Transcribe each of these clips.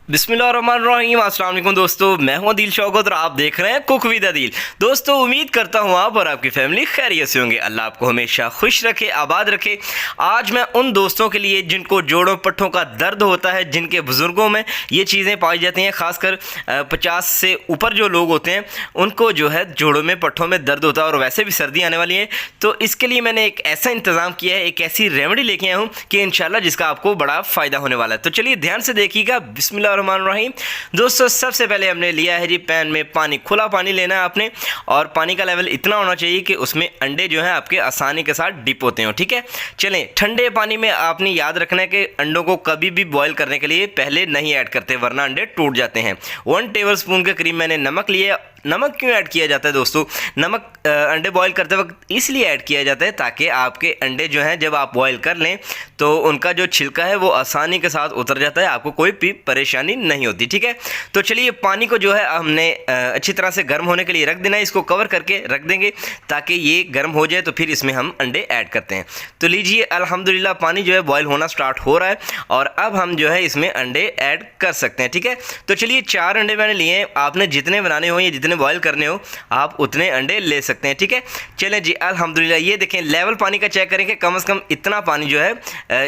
बिस्मिल्लाहिर्रहमानिर्रहीम। अस्सलाम वालेकुम दोस्तों, मैं हूं दिल शौकत और आप देख रहे हैं कुक विद अदील। दोस्तों, उम्मीद करता हूं आप और आपकी फैमिली खैरियत से होंगे। अल्लाह आपको हमेशा खुश रखे, आबाद रखे। आज मैं उन दोस्तों के लिए जिनको जोड़ों पट्ठों का दर्द होता है, जिनके बुज़ुर्गों में ये चीज़ें पाई जाती हैं, खासकर 50 से ऊपर जो लोग होते हैं उनको जो है जोड़ों में पट्ठों में दर्द होता है और वैसे भी सर्दी आने वाली है। तो इसके लिए मैंने एक ऐसा इंतज़ाम किया है, एक ऐसी रेमेडी लेके आया हूँ कि इंशाल्लाह जिसका आपको बड़ा फ़ायदा होने वाला है। तो चलिए ध्यान से देखिएगा। बिस्मिल्लाहिर्रहमानिर्रहीम। दोस्तों, सबसे पहले हमने लिया है जी पैन में पानी, खुला पानी लेना है आपने, और पानी का लेवल इतना होना चाहिए कि उसमें अंडे जो हैं आपके आसानी के साथ डिप होते हो। ठीक है, चलें। ठंडे पानी में आपने याद रखना है कि अंडों को कभी भी बॉईल करने के लिए पहले नहीं ऐड करते, वरना अंडे टूट जाते हैं। 1 टेबलस्पून के करीब मैंने नमक लिया। नमक क्यों ऐड किया जाता है दोस्तों? नमक अंडे बॉईल करते वक्त इसलिए ऐड किया जाता है ताकि आपके अंडे जो हैं जब आप बॉईल कर लें तो उनका जो छिलका है वो आसानी के साथ उतर जाता है, आपको कोई भी परेशानी नहीं होती। ठीक है, तो चलिए पानी को जो है हमने अच्छी तरह से गर्म होने के लिए रख देना है। इसको कवर करके रख देंगे ताकि ये गर्म हो जाए, तो फिर इसमें हम अंडे ऐड करते हैं। तो लीजिए, अल्हम्दुलिल्लाह पानी जो है बॉयल होना स्टार्ट हो रहा है और अब हम जो है इसमें अंडे ऐड कर सकते हैं। ठीक है, तो चलिए 4 अंडे मैंने लिए हैं। आपने जितने बनाने हो या जितने बॉयल करने हो आप उतने अंडे ले सकते हैं। ठीक है, चलें जी। अल्हम्दुलिल्लाह ये देखें, लेवल पानी का चेक करें कि कम से कम इतना पानी जो है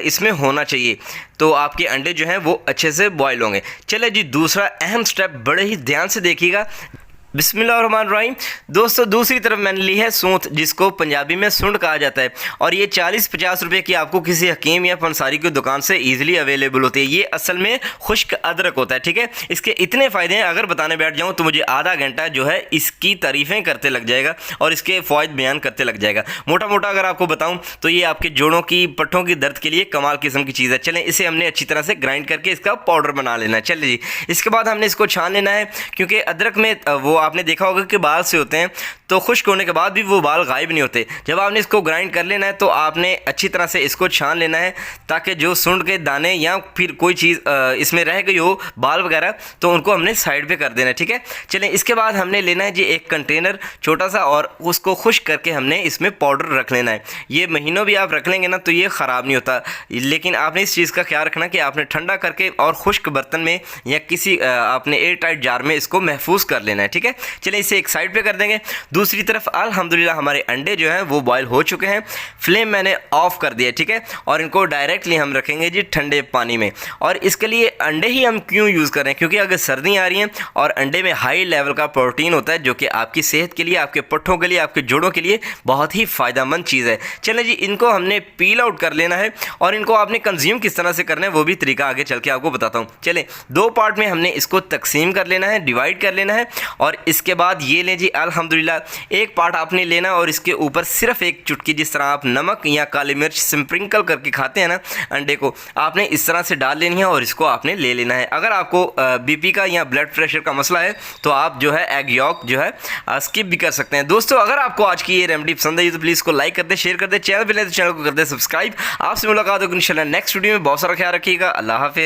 इसमें होना चाहिए, तो आपके अंडे जो हैं वो अच्छे से बॉयल होंगे। चले जी, दूसरा अहम स्टेप बड़े ही ध्यान से देखिएगा। बिस्मिल्लाहिर्रहमानिर्रहीम। दोस्तों, दूसरी तरफ मैंने ली है सूंठ, जिसको पंजाबी में सुंड कहा जाता है, और ये 40-50 रुपये की आपको किसी हकीम या पंसारी की दुकान से ईजिली अवेलेबल होती है। ये असल में खुश्क अदरक होता है। ठीक है, इसके इतने फ़ायदे हैं, अगर बताने बैठ जाऊँ तो मुझे आधा घंटा जो है इसकी तारीफ़ें करते लग जाएगा और इसके फ़ायदे बयान करते लग जाएगा। मोटा मोटा अगर आपको बताऊँ तो ये आपके जोड़ों की पट्ठों की दर्द के लिए कमाल किस्म की चीज़ है। चलें, इसे हमने अच्छी तरह से ग्राइंड करके इसका पाउडर बना लेना है। चलिए जी, इसके बाद हमने इसको छान लेना है, क्योंकि अदरक में वो आपने देखा होगा कि बाल से होते हैं, तो खुश्क होने के बाद भी वो बाल गायब नहीं होते। जब आपने इसको ग्राइंड कर लेना है तो आपने अच्छी तरह से इसको छान लेना है, ताकि जो सूंड के दाने या फिर कोई चीज़ इसमें रह गई हो, बाल वगैरह, तो उनको हमने साइड पे कर देना है। ठीक है, चलें। इसके बाद हमने लेना है जी एक कंटेनर छोटा सा, और उसको खुश्क करके हमने इसमें पाउडर रख लेना है। ये महीनों भी आप रख लेंगे ना तो ये ख़राब नहीं होता, लेकिन आपने इस चीज़ का ख्याल रखना कि आपने ठंडा करके और खुश्क बर्तन में या किसी आपने एयर टाइट जार में इसको महफूज कर लेना है। ठीक है, चलिए इसे एक साइड पे कर देंगे। दूसरी तरफ अल्हम्दुलिल्लाह हमारे अंडे जो हैं वो बॉयल हो चुके हैं। फ्लेम मैंने ऑफ कर दिया। ठीक है, और इनको डायरेक्टली हम रखेंगे जी ठंडे पानी में। और इसके लिए अंडे ही हम क्यों यूज़ कर रहे हैं? क्योंकि अगर सर्दी आ रही हैं और अंडे में हाई लेवल का प्रोटीन होता है, जो कि आपकी सेहत के लिए, आपके पट्ठों के लिए, आपके जोड़ों के लिए बहुत ही फ़ायदेमंद चीज़ है। चलें जी, इनको हमने पील आउट कर लेना है और इनको आपने कंज्यूम किस तरह से करना है वो भी तरीका आगे चल के आपको बताता हूँ। चलें, 2 पार्ट में हमने इसको तकसीम कर लेना है, डिवाइड कर लेना है। और इसके बाद ये लें जी, अल्हम्दुलिल्लाह एक पार्ट आपने लेना और इसके ऊपर सिर्फ एक चुटकी, जिस तरह आप नमक या काली मिर्च स्प्रिंकल करके खाते हैं ना अंडे को, आपने इस तरह से डाल लेनी है और इसको आपने ले लेना है। अगर आपको बीपी का या ब्लड प्रेशर का मसला है तो आप जो है एग यॉक जो है स्किप भी कर सकते हैं। दोस्तों, अगर आपको आज की ये रेमेडी पसंद आई तो प्लीज़ को लाइक कर दे, शेयर कर दे, चैनल पर नहीं तो चैनल को कर दे सब्सक्राइब। आपसे मुलाकात होगी इंशाल्लाह नेक्स्ट वीडियो में। बहुत सारा ख्याल रखिएगा। अल्लाह हाफिज़।